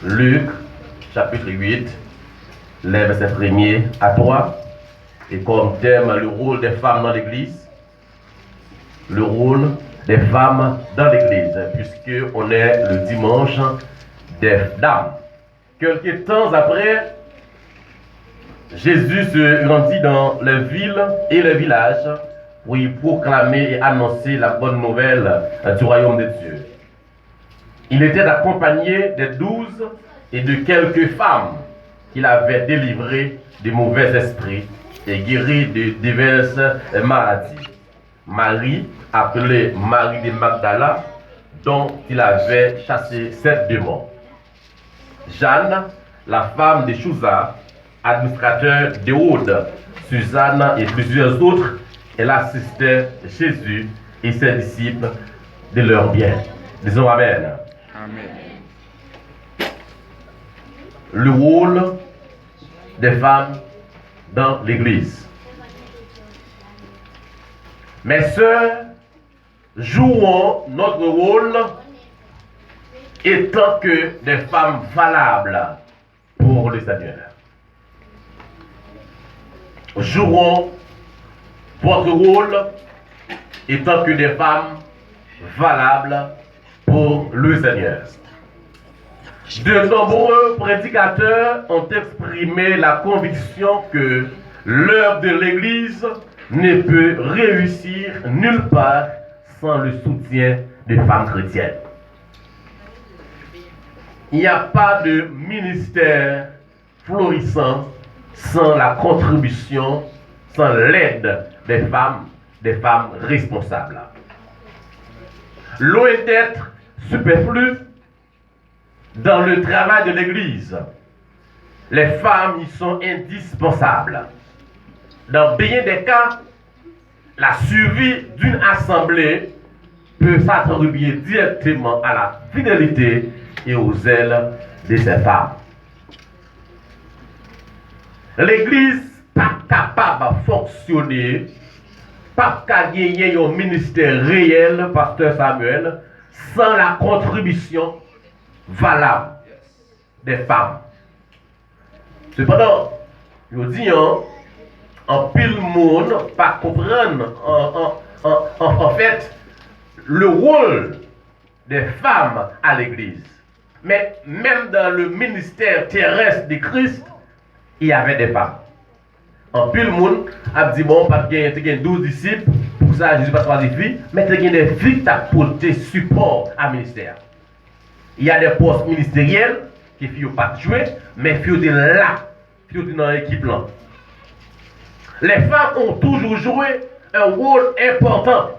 Luc, chapitre 8, les versets 1er à 3. Et comme thème, le rôle des femmes dans l'Église. Le rôle des femmes dans l'Église, puisqu'on est le dimanche des dames. Quelques temps après, Jésus se rendit dans les villes et les villages pour y proclamer et annoncer la bonne nouvelle du royaume de Dieu. Il était accompagné des 12 et de quelques femmes qu'il avait délivrées de mauvais esprits et guéries de diverses maladies. Marie, appelée Marie de Magdala, dont il avait chassé 7 démons. Jeanne, la femme de Chouza, administrateur d'Hérodes, Suzanne et plusieurs autres, elle assistait Jésus et ses disciples de leur bien. Disons Amen. Amen. Le rôle des femmes dans l'Église. Mes sœurs, jouons notre rôle étant que des femmes valables pour le Seigneur. Jouons votre rôle étant que des femmes valables pour le Seigneur. De nombreux prédicateurs ont exprimé la conviction que l'œuvre de l'Église ne peut réussir nulle part sans le soutien des femmes chrétiennes. Il n'y a pas de ministère florissant sans la contribution, sans l'aide des femmes responsables. Loin d'être superflu, dans le travail de l'Église, les femmes y sont indispensables. Dans bien des cas, la survie d'une assemblée peut s'attribuer directement à la fidélité et aux ailes de ces femmes. L'Église n'est pas capable de fonctionner, pas capable de gagner un ministère réel, pasteur Samuel, sans la contribution valable des femmes. Cependant, je dis, en pile monde, pas comprendre en fait le rôle des femmes à l'Église. Mais même dans le ministère terrestre de Christ, il y avait des femmes. En pile monde a dit bon, pas de 12 disciples, pour ça Jésus pas choisi filles, mais il y a des filles qui ont porté support à ministère. Il y a des postes ministériels qui ne sont pas jouer, mais qui sont là, qui sont dans l'équipe là. Les femmes ont toujours joué un rôle important.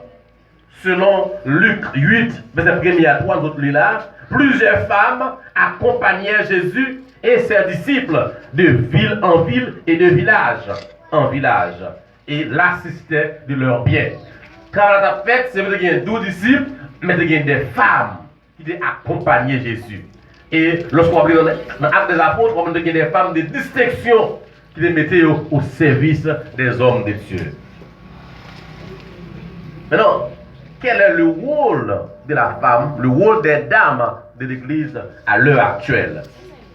Selon Luc 8, verset 1 à 3, nous là, plusieurs femmes accompagnaient Jésus et ses disciples de ville en ville et de village en village et l'assistaient de leurs biens. Quand on a fait, c'est vrai qu'il y a 12 disciples, mais il y a des femmes qui ont accompagné Jésus. Et lorsqu'on va dans l'acte des apôtres, on a des femmes de distinction qui les mettaient au service des hommes de Dieu. Maintenant, quel est le rôle de la femme, le rôle des dames de l'Église à l'heure actuelle?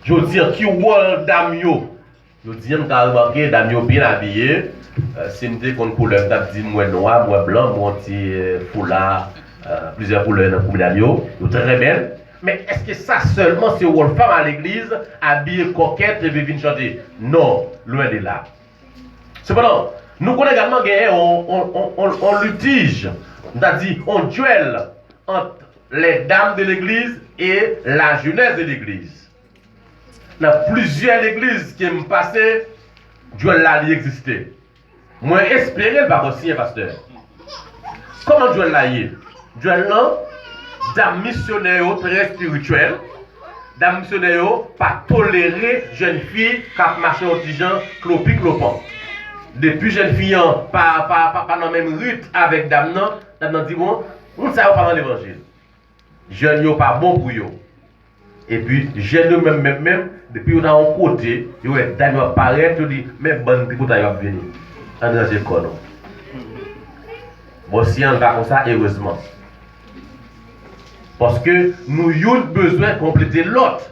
Je veux dire, qui rôle dame yo? Je veux dire, on a remarqué dame yo bien habillée. Si nous avons une couleur, on a dit moi noir, moi blanc, moi petit foulard, plusieurs couleurs dans le dame yo. Très belle. Mais est-ce que ça seulement c'est une femme à l'église, habillée coquette et venir chanter? Non, loin de là. Cependant, nous connaissons également un litige, c'est-à-dire un duel entre les dames de l'église et la jeunesse de l'église. Dans plusieurs églises qui m'ont passé, duel là il existait. Moi espérer pas aussi un pasteur. Comment duel là y est? Duel là, dame missionnaire très spirituelle, dame missionnaire pas tolérer jeune fille qui marche au petit gens clopi clopant. Depuis jeune fille pas dans même rite avec dame nan dit bon, on ça pas dans l'évangile. Jeune yo pas bon pour yo. Et puis jeune même depuis on a un côté, yo dame apparaît tu dit même bonne pour ta yo venir. En dans école. Bon si on va comme ça heureusement. Parce que nous avons besoin de compléter l'autre.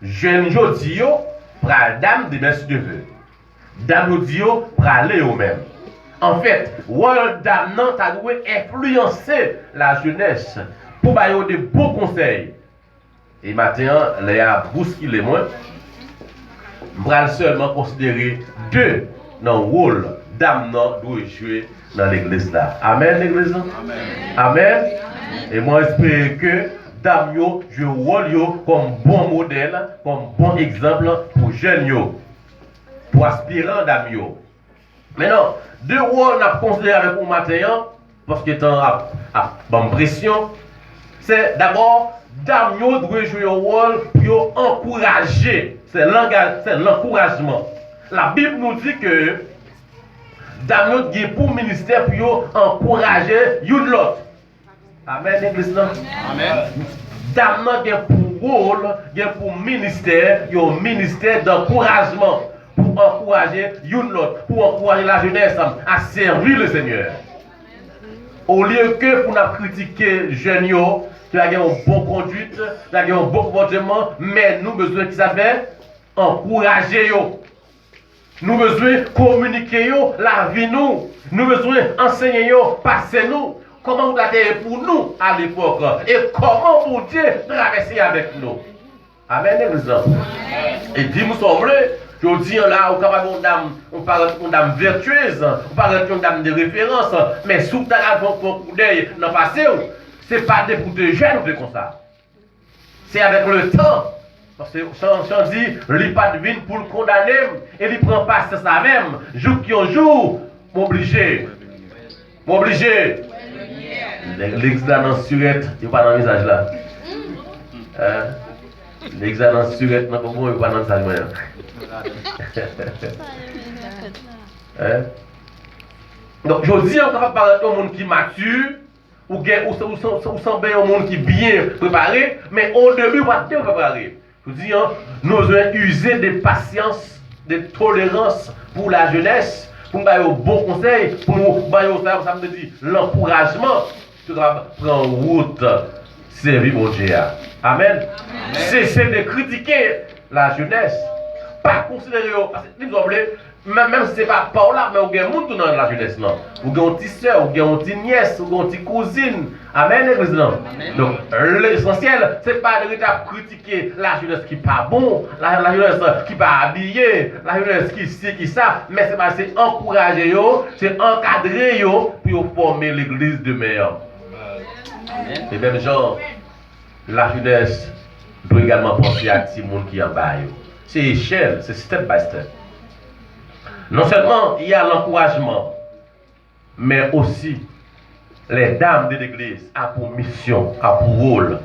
jeune jodi yo, pral dame de messieurs de vœux. Dame jodi yo, pral yo même. En fait, rôle dame nan ta dû influencer la jeunesse pour bailler de bons conseils. Et maintenant, les a bousculé moins. M'bral seulement considérer deux dans le rôle dame nan doit jouer dans l'église là. Amen l'église là. Amen. Et moi j'espère que dame yo joue rôle yo comme bon modèle, comme bon exemple pour jeunes yo, pour aspirants dame yo. Maintenant, deux rôles n'a considéré avec vous matin parce que temps à bonne pression, c'est d'abord dame yo doit jouer un rôle pour encourager. C'est l'encouragement. La Bible nous dit que dame yo gen pour ministère pour encourager une l'autre. Amen l'église là. Amen. Dame yo gen pour rôle, gen pour ministère, un ministère d'encouragement pour encourager une l'autre, pour encourager la jeunesse à servir le Seigneur. Au lieu que pour nous critiquer les jeunes qui ont une bonne conduite, qui ont un bon comportement, mais nous besoin qu'ils avaient encourager yo. Nous besoin communiquer yo la vie nous. Nous besoin enseigner yo, passer nous. Comment vous avez pour nous à l'époque et comment pour Dieu traverser avec nous. Amen l'église. Et dit nous sommes je dis là, on parle d'une dame vertueuse, on parle d'une dame de référence, mais sous ta coup d'œil dans le passé, ce n'est pas des pour de jeunes comme ça. C'est avec le temps. Parce que Jean dit, il n'y a pas de vin pour le condamner, et il ne prend pas ça même. Jour qui en jour, m'obligé. M'obligé. L'église là dans surette, il n'est pas dans le visage là. L'église là dans surette, il n'est pas dans le visage là. Donc, je dis, on va parler d'un monde qui mature, ou semble un monde qui est bien préparé, mais au début, on va bien préparé. Je dis, nous devons user de patience, de tolérance pour la jeunesse, pour nous donner un bon conseil, pour nous donner l'encouragement, pour prendre route, servir mon Dieu. Amen. Cessez de critiquer la jeunesse. Pas considérer, parce que même si ce n'est pas par là, mais il y a des gens dans la jeunesse. Ou il y a une petite soeur, ou il y a une petite nièce, ou il y a une petite cousine. Amen, l'église. Donc, l'essentiel, ce n'est pas de critiquer la jeunesse qui n'est pas bon, la jeunesse qui n'est pas habillée, la jeunesse qui sait, qui ça, mais c'est encourager, c'est encadrer pour former l'église de meilleur. Et même genre, la jeunesse doit également penser à tout le monde qui est en bas. C'est échelle, c'est step by step. Non seulement il y a l'encouragement, mais aussi les dames de l'église ont pour mission, ont pour rôle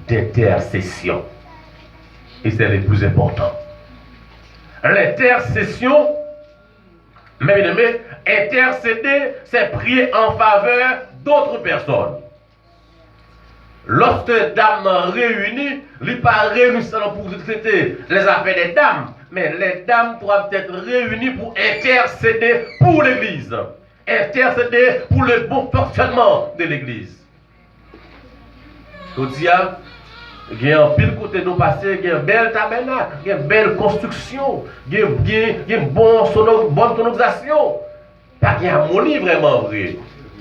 d'intercession. Et c'est le plus important. L'intercession, mes bien-aimés, intercéder, c'est prier en faveur d'autres personnes. Lorsque les dames réunies, ils ne sont pas réunis seulement pour traiter les affaires des dames, mais les dames doivent être réunies pour intercéder pour l'église, intercéder pour le bon fonctionnement de l'église. Je dis, il y a un pile côté de nous passer, il y a un bel tabernacle, il y a une belle construction, il y a une bonne sonorisation. Pas qu'il y a harmonie vraiment vrai.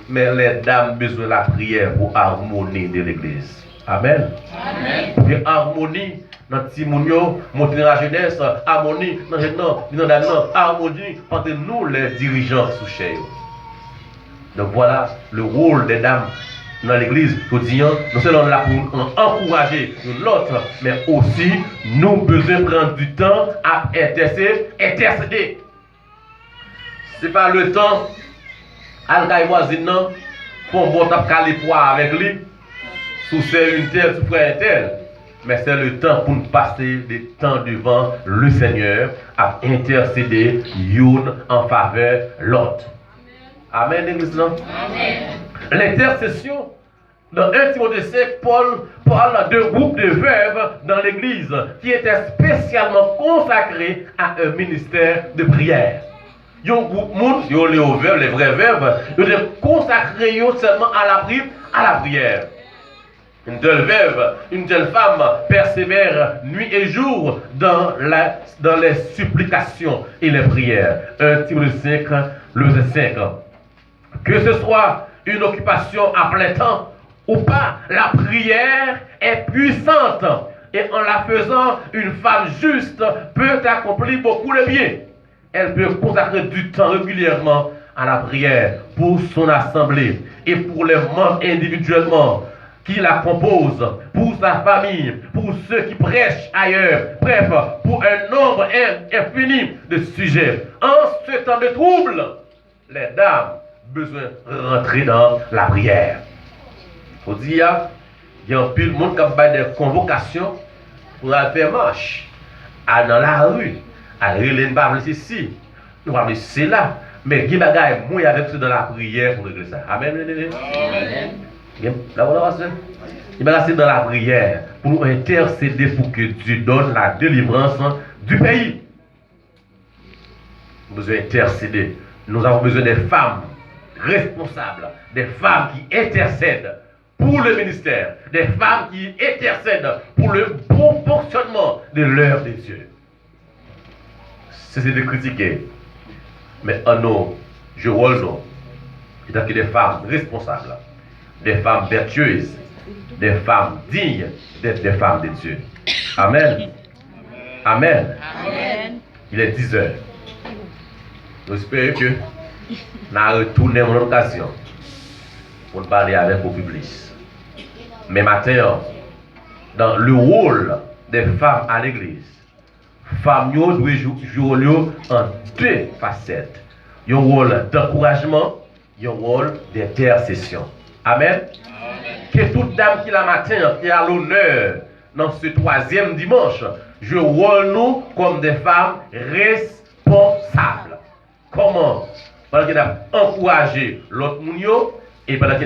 Mais les dames ont besoin de la prière pour harmonie de l'église. Amen. Amen. Pour harmonie dans le timounio, monter dans la jeunesse, harmonie dans le harmonie entre nous les dirigeants sous chair. Donc voilà le rôle des dames dans l'église quotidien. Nous sommes là pour encourager l'autre, mais aussi nous besoin de prendre du temps à intercéder. Ce n'est pas le temps. Al-Kaï voisine, pour bon tap calé poids avec lui, sous c'est une telle, sous frère tel. Mais c'est le temps pour nous passer des temps devant le Seigneur à intercéder une en faveur de l'autre. Amen, l'église. L'intercession, dans 1 Timothée 5, Paul parle de groupes de veuves dans l'église qui étaient spécialement consacrés à un ministère de prière. Il y a un groupe de monde, les vrais veuves, ils sont consacrés seulement à la prière. Une telle veuve, une telle femme persévère nuit et jour dans les supplications et les prières. 1 Timothée 5, le verset 5. Que ce soit une occupation à plein temps ou pas, la prière est puissante. Et en la faisant, une femme juste peut accomplir beaucoup de bien. Elle peut consacrer du temps régulièrement à la prière pour son assemblée et pour les membres individuellement qui la composent, pour sa famille, pour ceux qui prêchent ailleurs, bref, pour un nombre infini de sujets. En ce temps de trouble, les dames ont besoin de rentrer dans la prière. Il faut dire, il y a un peu de monde qui a fait des convocations pour aller faire marche, aller dans la rue, aller relire ici, nous allons c'est là, mais il y a des gens qui avec dans la prière pour régler ça. Amen. Amen. Il va rester dans la prière pour intercéder pour que Dieu donne la délivrance du pays. Nous avons besoin d'intercéder. Nous avons besoin des femmes responsables, des femmes qui intercèdent pour le ministère, des femmes qui intercèdent pour le bon fonctionnement de l'œuvre de Dieu. C'est de critiquer. Mais en nous, je rôle nous, étant que des femmes responsables, des femmes vertueuses, des femmes dignes d'être des femmes de Dieu. Amen. Amen. Amen. Il est 10 heures. Nous espérons que nous allons retourner mon occasion pour parler avec le public. Mais maintenant, dans le rôle des femmes à l'église, femmes doivent jouer en deux facettes. Il y a un rôle d'encouragement, il y a un rôle d'intercession. Amen. Que toute dame qui la matin, qui a l'honneur dans ce troisième dimanche, je rôle nous comme des femmes responsables. Comment? Parce qu'elle a encouragé l'autre monde et pendant